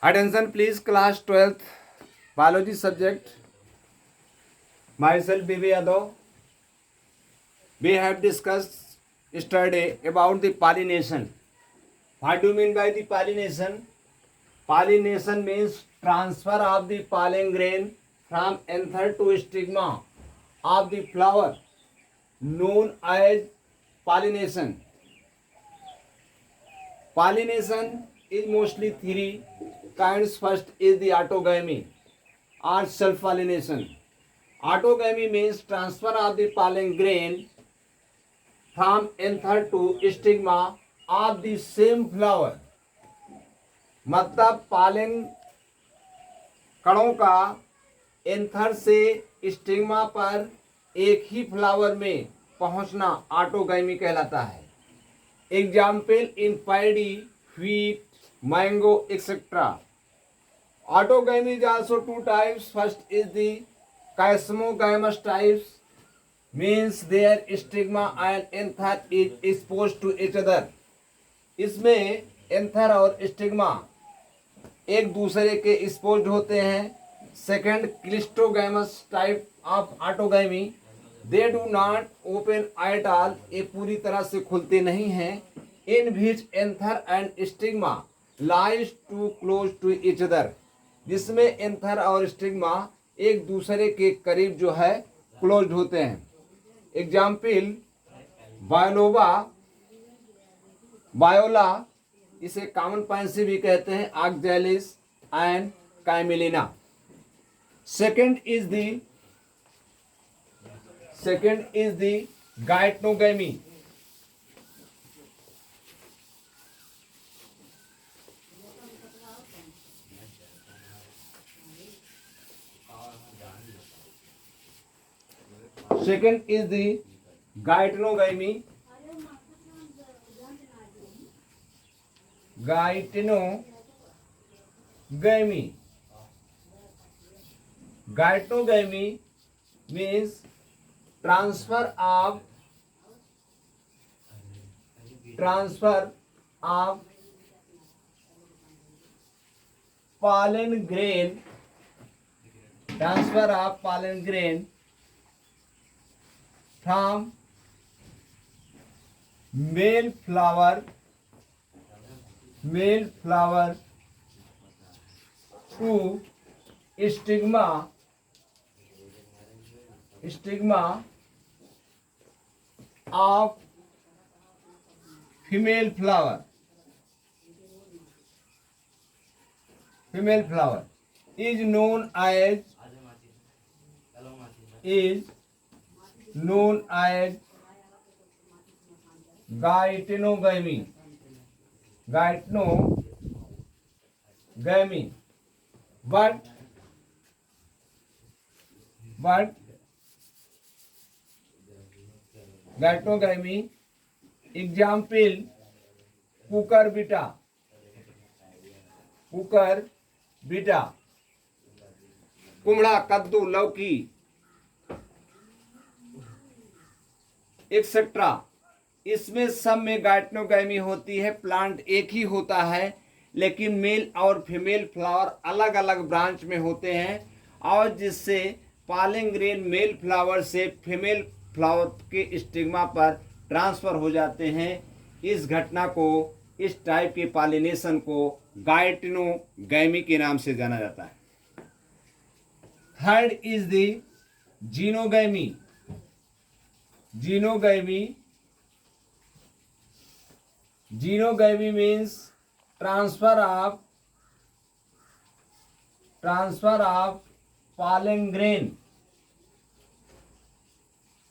Attention please, class 12th biology subject. Myself B.V. Yadav. We have discussed yesterday about the pollination. What do you mean by the pollination? Pollination means transfer of the pollen grain from anther to stigma of the flower, known as pollination. Pollination is mostly three kinds. First is the autogamy or self-pollination. Autogamy means transfer of the pollen grain from anther to stigma of the same flower. मतलब पालन कणों का anther से stigma पर एक ही flower में पहुंचना autogamy कहलाता है. Example in paddy, wheat, mango, etc. Autogamy is also two types. First is the chiasmogamous types, means their stigma and anther is exposed to each other. इसमें एंथर और stigma एक दूसरे के एक्सपोज्ड होते हैं. Second, cleistogamous type of autogamy, they do not open at all, ये पूरी तरह से खुलते नहीं हैं. In which anther and stigma lies too close to each other, जिसमें एंथर और स्टिग्मा एक दूसरे के करीब जो है क्लोज होते हैं. एग्जाम्पल बायोलोबा, बायोला, इसे कॉमन पैंसी भी कहते हैं, oxalis and commelina. Second is the geitonogamy. Second is the gaitnogamy. Gaitnogamy means transfer of pollen grain from male flower to stigma of female flower is known as gaitnogamy. But gaitnogamy example cucurbita, Kumra, कद्दू, लौकी etcetera. इसमें सब में गाइटनोगैमी होती है. Plant एक ही होता है लेकिन मेल और फीमेल फ्लावर अलग अलग ब्रांच में होते हैं, और जिससे पॉलन ग्रेन मेल फ्लावर से फीमेल फ्लावर के स्टिग्मा पर ट्रांसफर हो जाते हैं. इस घटना को, इस टाइप के पॉलिनेशन को गाइटनोगैमी के नाम से जाना जाता है. Third is the xenogamy. Genogamy means transfer of pollen grain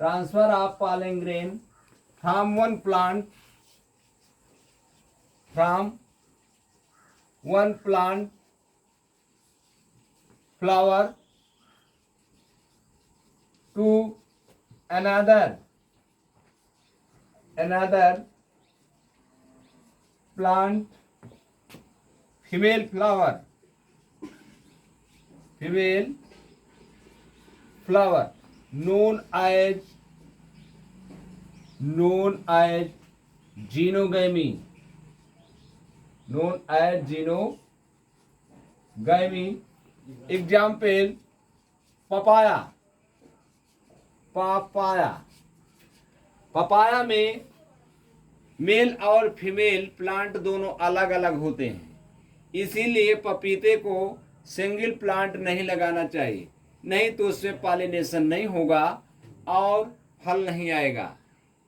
from one plant flower to another plant female flower known as genogamy. गैमी। Example papaya. पपाया, पपाया में मेल और फीमेल प्लांट दोनों अलग अलग होते हैं, इसीलिए पपीते को सिंगल प्लांट नहीं लगाना चाहिए, नहीं तो उसमें पॉलिनेशन नहीं होगा और फल नहीं आएगा।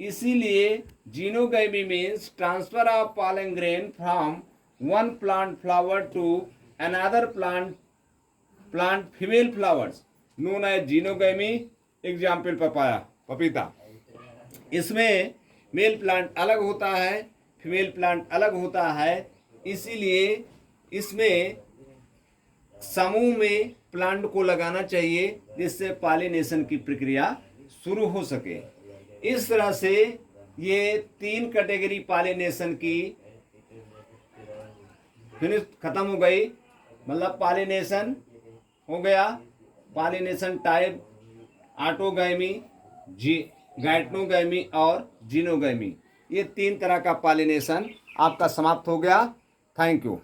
इसीलिए xenogamy means transfer of pollen grain from one plant flower to another plant female flowers known as xenogamy. Example papaya, पपीता। इसमें मेल प्लांट अलग होता है, फीमेल प्लांट अलग होता है, इसीलिए इसमें समूह में प्लांट को लगाना चाहिए जिससे पॉलिनेशन की प्रक्रिया शुरू हो सके। इस तरह से ये 3 कैटेगरी पॉलिनेशन की फिनिश खत्म हो गई, मतलब पॉलिनेशन हो गया। पॉलिनेशन टाइप ऑटोगैमी, गैइटोगैमी और जीनोगैमी, ये 3 तरह का पॉलिनेशन आपका समाप्त हो गया। Thank you.